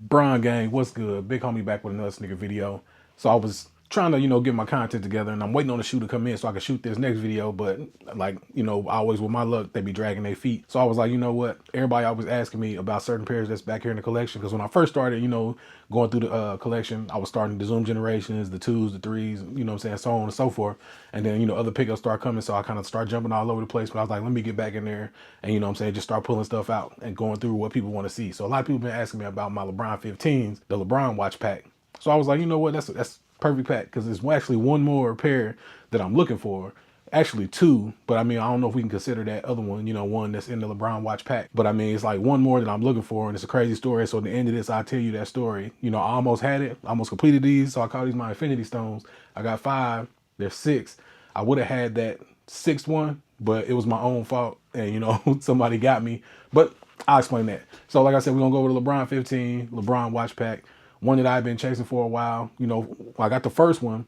Bron gang, what's good? Big homie back with another sneaker video. So I was trying to, get my content together and I'm waiting on the shoe to come in so I can shoot this next video. But like, always with my luck, they be dragging their feet. So I was like, you know what? Everybody always asking me about certain pairs that's back here in the collection. Because when I first started, going through the collection, I was starting the Zoom generations, the twos, the threes, so on and so forth. And then, other pickups start coming. So I kind of start jumping all over the place. But I was like, let me get back in there and, just start pulling stuff out and going through what people want to see. So a lot of people been asking me about my LeBron 15s, the LeBron Watch pack. So I was like, you know what? That's perfect pack because there's actually one more pair that I'm looking for. Actually two, but I mean, I don't know if we can consider that other one, one that's in the LeBron Watch pack. But I mean, it's like one more that I'm looking for, and it's a crazy story. So at the end of this, I'll tell you that story. I almost had it, I almost completed these, so I call these my Infinity Stones. I got 5, there's 6. I would have had that 6th one, but it was my own fault, and somebody got me. But I'll explain that. So like I said, we're gonna go over the LeBron 15, LeBron Watch pack, one that I've been chasing for a while. I got the first one,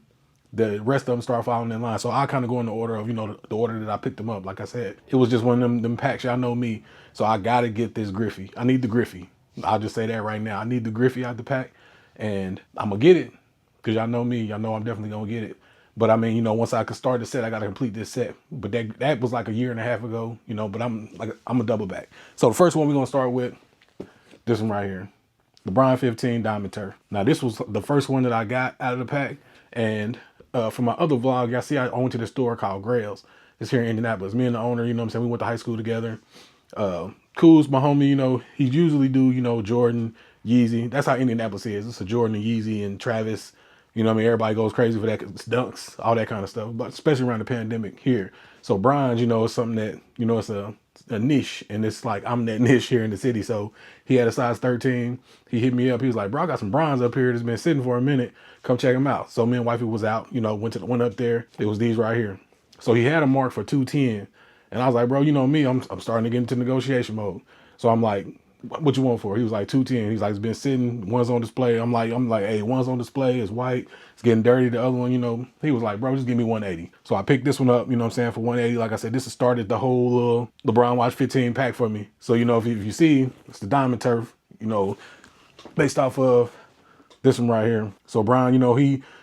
the rest of them start following in line. So I kind of go in the order of, the order that I picked them up. Like I said, it was just one of them packs. Y'all know me. So I got to get this Griffey. I need the Griffey. I'll just say that right now. I need the Griffey out the pack and I'm going to get it because y'all know me. Y'all know I'm definitely going to get it. But I mean, once I could start the set, I got to complete this set. But that was like a year and a half ago, but I'm a double back. So the first one we're going to start with, this one right here. LeBron 15 Diamond Turf. Now this was the first one that I got out of the pack, and from my other vlog, y'all see I went to the store called Grails. It's here in Indianapolis. Me and the owner, we went to high school together. Cool's my homie, he usually do, Jordan, Yeezy. That's how Indianapolis is. It's a Jordan and Yeezy and Travis. Everybody goes crazy for that. It's dunks, all that kind of stuff. But especially around the pandemic here. So bronze, it's something that, it's a niche. And it's like, I'm that niche here in the city. So he had a size 13. He hit me up. He was like, bro, I got some bronze up here that's been sitting for a minute. Come check them out. So me and wifey was out, went up there. It was these right here. So he had a mark for 210. And I was like, bro, you know me, I'm starting to get into negotiation mode. So I'm like, what you want for it? He was like 210. He's like, it's been sitting, one's on display. I'm like, hey, one's on display, it's white, it's getting dirty. The other one, he was like, bro, just give me 180. So I picked this one up, for 180. Like I said, this has started the whole LeBron Watch 15 pack for me. So, if you see, it's the Diamond Turf, based off of this one right here. So Brian,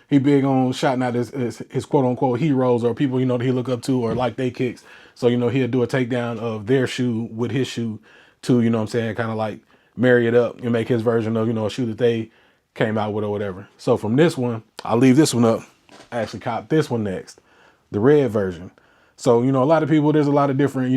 he big on shouting out his quote unquote heroes or people, that he look up to or like they kicks. So, he'll do a takedown of their shoe with his shoe to, kind of like marry it up and make his version of, a shoe that they came out with or whatever. So from this one, I'll leave this one up. I actually caught this one next, the red version. So, a lot of people, there's a lot of different,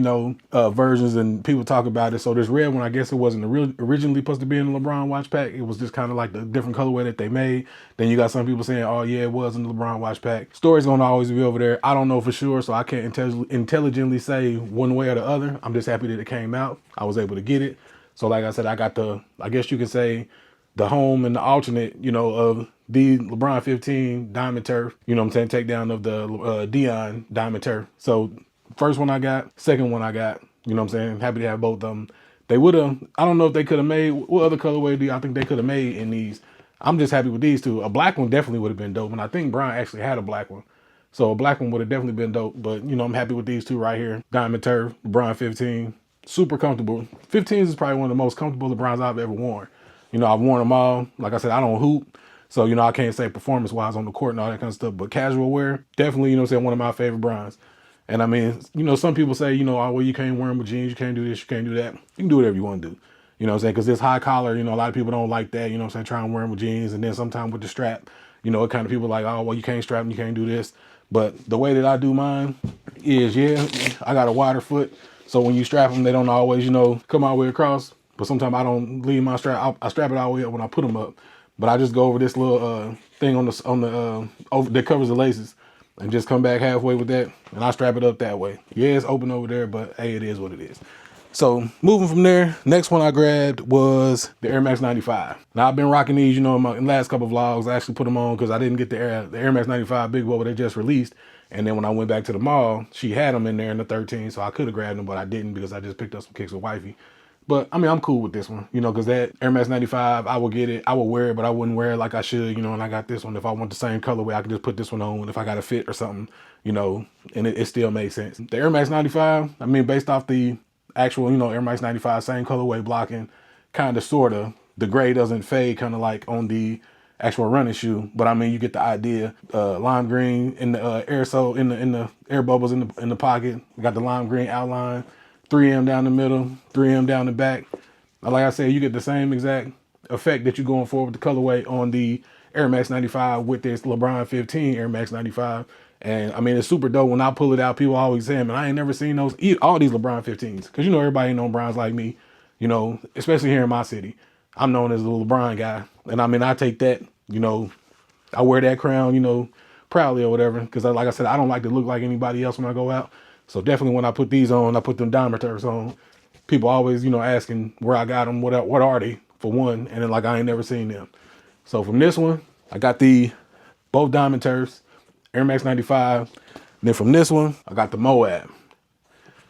versions and people talk about it. So this red one, I guess it wasn't originally supposed to be in the LeBron Watch pack. It was just kind of like the different colorway that they made. Then you got some people saying, oh yeah, it was in the LeBron Watch pack. Story's gonna always be over there. I don't know for sure, so I can't intelligently say one way or the other. I'm just happy that it came out. I was able to get it. So like I said, I got I guess you could say, the home and the alternate, of the LeBron 15 Diamond Turf, takedown of the Dion Diamond Turf. So first one I got, second one I got, happy to have both of them. They would have, I don't know if they could have made, what other colorway do I think they could have made in these? I'm just happy with these two. A black one definitely would have been dope, and I think Brian actually had a black one. So a black one would have definitely been dope, but I'm happy with these two right here. Diamond Turf, LeBron 15, super comfortable. 15s is probably one of the most comfortable LeBrons I've ever worn. I've worn them all. Like I said, I don't hoop. So, I can't say performance-wise on the court and all that kind of stuff. But casual wear, definitely, one of my favorite brands. And I mean, some people say, oh, well, you can't wear them with jeans. You can't do this. You can't do that. You can do whatever you want to do. Because this high collar, a lot of people don't like that. Try and wear them with jeans. And then sometimes with the strap, it kind of people like, oh, well, you can't strap them. You can't do this. But the way that I do mine is, yeah, I got a wider foot. So when you strap them, they don't always, come all the way across. But sometimes I don't leave my strap. I strap it all the way up when I put them up. But I just go over this little thing on the over that covers the laces, and just come back halfway with that, and I strap it up that way. Yeah, it's open over there, but hey, it is what it is. So moving from there, next one I grabbed was the Air Max 95. Now I've been rocking these, in my last couple of vlogs. I actually put them on because I didn't get the Air Max 95 Big Boy they just released. And then when I went back to the mall, she had them in there in the 13, so I could have grabbed them, but I didn't because I just picked up some kicks with wifey. But I mean, I'm cool with this one, because that Air Max 95, I will get it. I will wear it, but I wouldn't wear it like I should, and I got this one. If I want the same colorway, I could just put this one on if I got a fit or something, and it still makes sense. The Air Max 95, I mean, based off the actual, Air Max 95, same colorway blocking, kind of, sort of, the gray doesn't fade kind of like on the actual running shoe. But I mean, you get the idea. Lime green in the aerosol in the air bubbles in the pocket. We got the lime green outline, 3M down the middle, 3M down the back. Like I said, you get the same exact effect that you're going for with the colorway on the Air Max 95 with this LeBron 15 Air Max 95. And I mean, it's super dope. When I pull it out, people always say, man, I ain't never seen those, all these LeBron 15s. Because, you know, everybody ain't known Browns like me, you know, especially here in my city. I'm known as the LeBron guy. And I mean, I take that, you know, I wear that crown, you know, proudly or whatever. Because like I said, I don't like to look like anybody else when I go out. So definitely when I put these on, I put them diamond turfs on. People always, you know, asking where I got them, what are they, for one. And then like, I ain't never seen them. So from this one, I got both diamond turfs, Air Max 95. And then from this one, I got the Moab.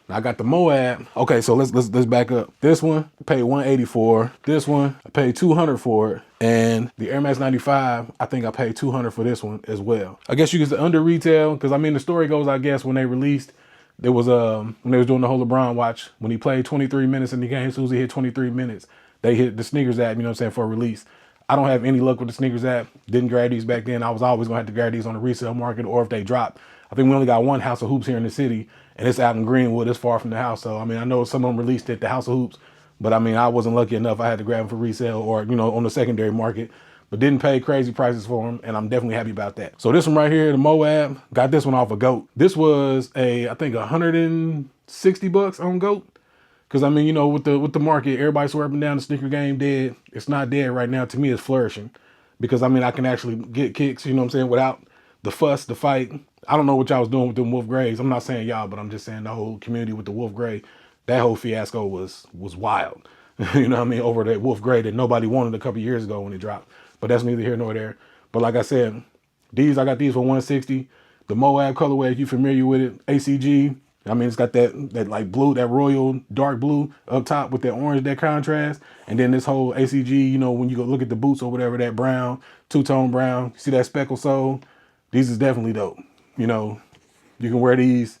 Now I got the Moab. Okay, so let's back up. This one I paid $180 for. This one I paid $200 for it. And the Air Max 95, I think I paid $200 for this one as well. I guess you could say under retail, because I mean the story goes, I guess, when they released, there was when they was doing the whole LeBron Watch, when he played 23 minutes in the game, as soon as he hit 23 minutes, they hit the sneakers app, you know what I'm saying, for a release. I don't have any luck with the sneakers app. Didn't grab these back then. I was always gonna have to grab these on the resale market, or if they drop. I think we only got one House of Hoops here in the city, and it's out in Greenwood. It's far from the house. So I mean, I know some of them released at the House of Hoops, but I mean, I wasn't lucky enough. I had to grab them for resale or, you know, on the secondary market, but didn't pay crazy prices for them, and I'm definitely happy about that. So this one right here, the Moab, got this one off of GOAT. This was I think $160 on GOAT. Because I mean, you know, with the market, everybody's swearing down the sneaker game dead. It's not dead right now. To me, it's flourishing. Because I mean, I can actually get kicks, you know what I'm saying, without the fuss, the fight. I don't know what y'all was doing with them Wolf Grays. I'm not saying y'all, but I'm just saying the whole community with the Wolf Gray. That whole fiasco was wild. You know what I mean? Over that Wolf Gray that nobody wanted a couple years ago when it dropped. But that's neither here nor there. But like I said, I got these for $160. The Moab colorway, if you're familiar with it, ACG. I mean, it's got that like blue, that royal dark blue up top with that orange, that contrast. And then this whole ACG, you know, when you go look at the boots or whatever, that brown, two-tone brown, see that speckle sole? These is definitely dope. You know, you can wear these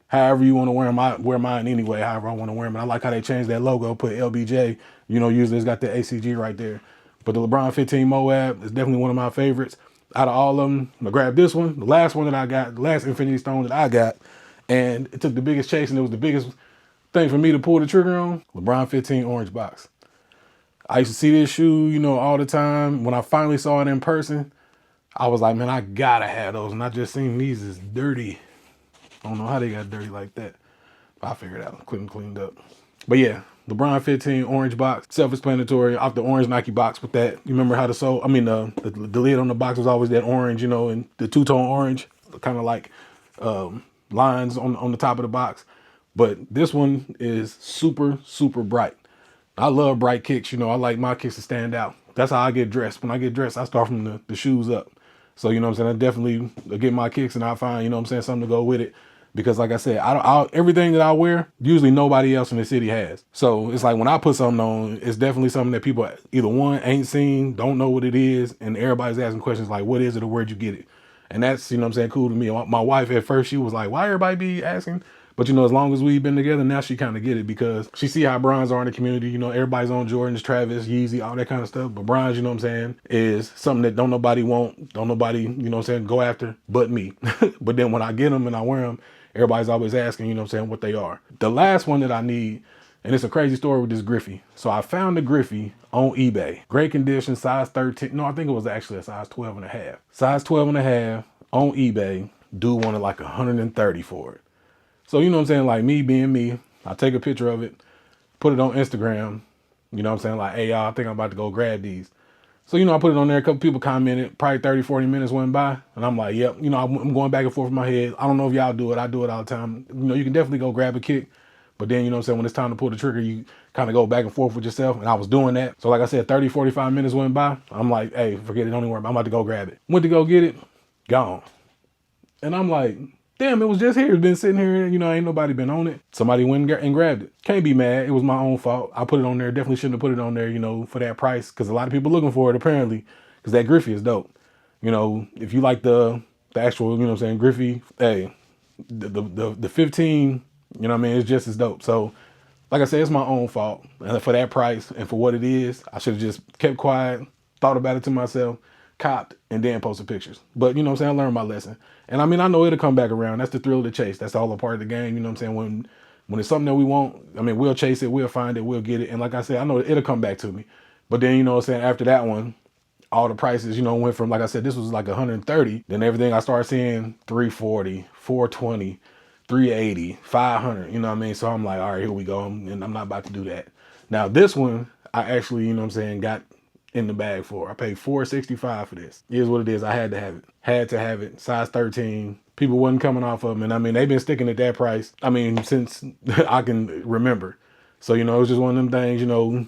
however you want to wear them. I wear mine anyway, however I want to wear them. And I like how they changed that logo, put LBJ. You know, usually it's got the ACG right there. But the LeBron 15 Moab is definitely one of my favorites. Out of all of them, I'm going to grab this one. The last one that I got, the last Infinity Stone that I got. And it took the biggest chase, and it was the biggest thing for me to pull the trigger on. LeBron 15 orange box. I used to see this shoe, you know, all the time. When I finally saw it in person, I was like, man, I gotta have those. And I just seen these is dirty. I don't know how they got dirty like that. But I figured it out, cleaned up. But yeah, LeBron 15 orange box, self-explanatory, off the orange Nike box with that. You remember how the lid on the box was always that orange, you know, and the two-tone orange, kind of like lines on the top of the box. But this one is super, super bright. I love bright kicks. You know, I like my kicks to stand out. That's how I get dressed. When I get dressed, I start from the shoes up. So, you know what I'm saying? I definitely get my kicks, and I find, you know what I'm saying, something to go with it. Because like I said, everything that I wear, usually nobody else in the city has. So it's like when I put something on, it's definitely something that people either one, ain't seen, don't know what it is, and everybody's asking questions like, what is it or where'd you get it? And that's, you know what I'm saying, cool to me. My wife at first, she was like, why everybody be asking? But, you know, as long as we've been together, now she kind of get it because she see how Bronze are in the community. You know, everybody's on Jordans, Travis, Yeezy, all that kind of stuff. But Bronze, you know what I'm saying, is something that don't nobody want, don't nobody, you know what I'm saying, go after but me. But then when I get them and I wear them, everybody's always asking, you know what I'm saying, what they are. The last one that I need, and it's a crazy story with this Griffey. So I found the Griffey on eBay. Great condition, size 13. No, I think it was actually a size 12 and a half. Size 12 and a half on eBay. Dude wanted like 130 for it. So, you know what I'm saying, like me being me, I take a picture of it, put it on Instagram. You know what I'm saying, like, hey, y'all, I think I'm about to go grab these. So, you know, I put it on there. A couple people commented. Probably 30, 40 minutes went by. And I'm like, yep. You know, I'm going back and forth in my head. I don't know if y'all do it. I do it all the time. You know, you can definitely go grab a kick. But then, you know what I'm saying, when it's time to pull the trigger, you kind of go back and forth with yourself. And I was doing that. So, like I said, 30, 45 minutes went by. I'm like, hey, forget it. Don't even worry. I'm about to go grab it. Went to go get it. Gone. And I'm like, damn, it was just here. It's been sitting here. You know, ain't nobody been on it. Somebody went and grabbed it. Can't be mad. It was my own fault. I put it on there. Definitely shouldn't have put it on there, you know, for that price. Because a lot of people looking for it, apparently. Because that Griffey is dope. You know, if you like the actual, you know what I'm saying, Griffey, hey, the 15, you know what I mean, it's just as dope. So like I said, it's my own fault. And for that price and for what it is, I should have just kept quiet, thought about it to myself, copped, and then posted pictures. But you know what I'm saying? I learned my lesson. And I mean, I know it'll come back around. That's the thrill of the chase. That's all a part of the game. You know what I'm saying? When it's something that we want, I mean, we'll chase it, we'll find it, we'll get it. And like I said, I know it'll come back to me. But then, you know what I'm saying, after that one, all the prices, you know, went from, like I said, this was like 130. Then everything I started seeing 340, 420, 380, 500, you know what I mean? So I'm like, all right, here we go. And I'm not about to do that. Now this one, I actually, you know what I'm saying, got in the bag for. I paid $465 for this. It is what it is. I had to have it. Had to have it. Size 13. People wasn't coming off of them. And I mean, they've been sticking at that price, I mean, since I can remember. So, you know, it was just one of them things, you know,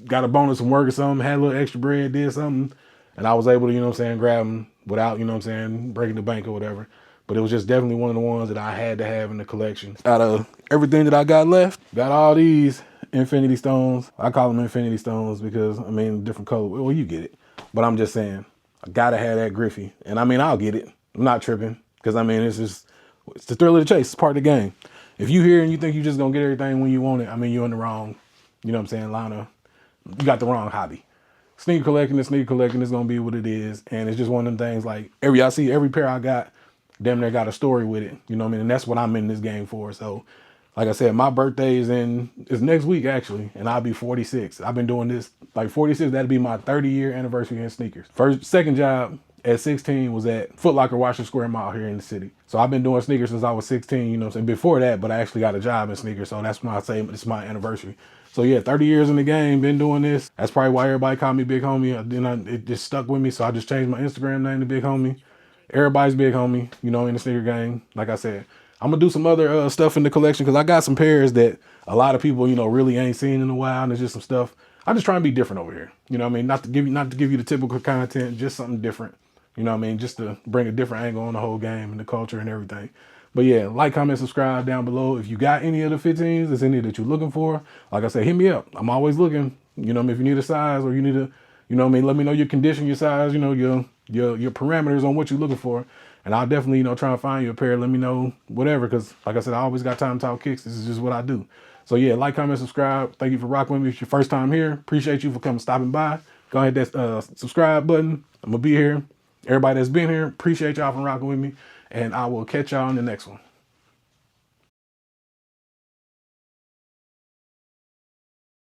got a bonus from work or something, had a little extra bread, did something, and I was able to, you know what I'm saying, grab them without, you know what I'm saying, breaking the bank or whatever. But it was just definitely one of the ones that I had to have in the collection. Out of everything that I got left, got all these infinity stones. I call them infinity stones because, I mean, different color. Well, you get it. But I'm just saying, I gotta have that Griffey. And I mean, I'll get it. I'm not tripping. Because I mean, it's the thrill of the chase. It's part of the game. If you here and you think you just gonna get everything when you want it, I mean, you're in the wrong, you know what I'm saying, line of, you got the wrong hobby. Sneaker collecting is going to be what it is. And it's just one of them things like every pair I got, damn near got a story with it. You know what I mean? And that's what I'm in this game for. So like I said, my birthday is next week actually. And I'll be 46. I've been doing this like 46. That'll be my 30-year anniversary in sneakers. Second job at 16 was at Foot Locker Washington Square Mall here in the city. So I've been doing sneakers since I was 16, you know what I'm saying? Before that, but I actually got a job in sneakers. So that's why I say it's my anniversary. So yeah, 30 years in the game, been doing this. That's probably why everybody called me Big Homie. It just stuck with me. So I just changed my Instagram name to Big Homie. Everybody's Big Homie, you know, in the sneaker game. Like I said, I'm going to do some other stuff in the collection because I got some pairs that a lot of people, you know, really ain't seen in a while. And there's just some stuff. I'm just trying to be different over here. You know what I mean? Not to give you the typical content, just something different. You know what I mean? Just to bring a different angle on the whole game and the culture and everything. But yeah, like, comment, subscribe down below. If you got any of the 15s, there's any that you're looking for, like I said, hit me up. I'm always looking. You know what I mean? If you need a size or you need a, you know what I mean, let me know your condition, your size, you know, your parameters on what you're looking for. And I'll definitely, you know, try and find you a pair. Let me know whatever, because like I said, I always got time to talk kicks. This is just what I do. So yeah, like, comment, subscribe. Thank you for rocking with me. If it's your first time here, appreciate you for stopping by. Go ahead, that subscribe button. I'm gonna be here. Everybody that's been here, appreciate y'all for rocking with me. And I will catch y'all in the next one.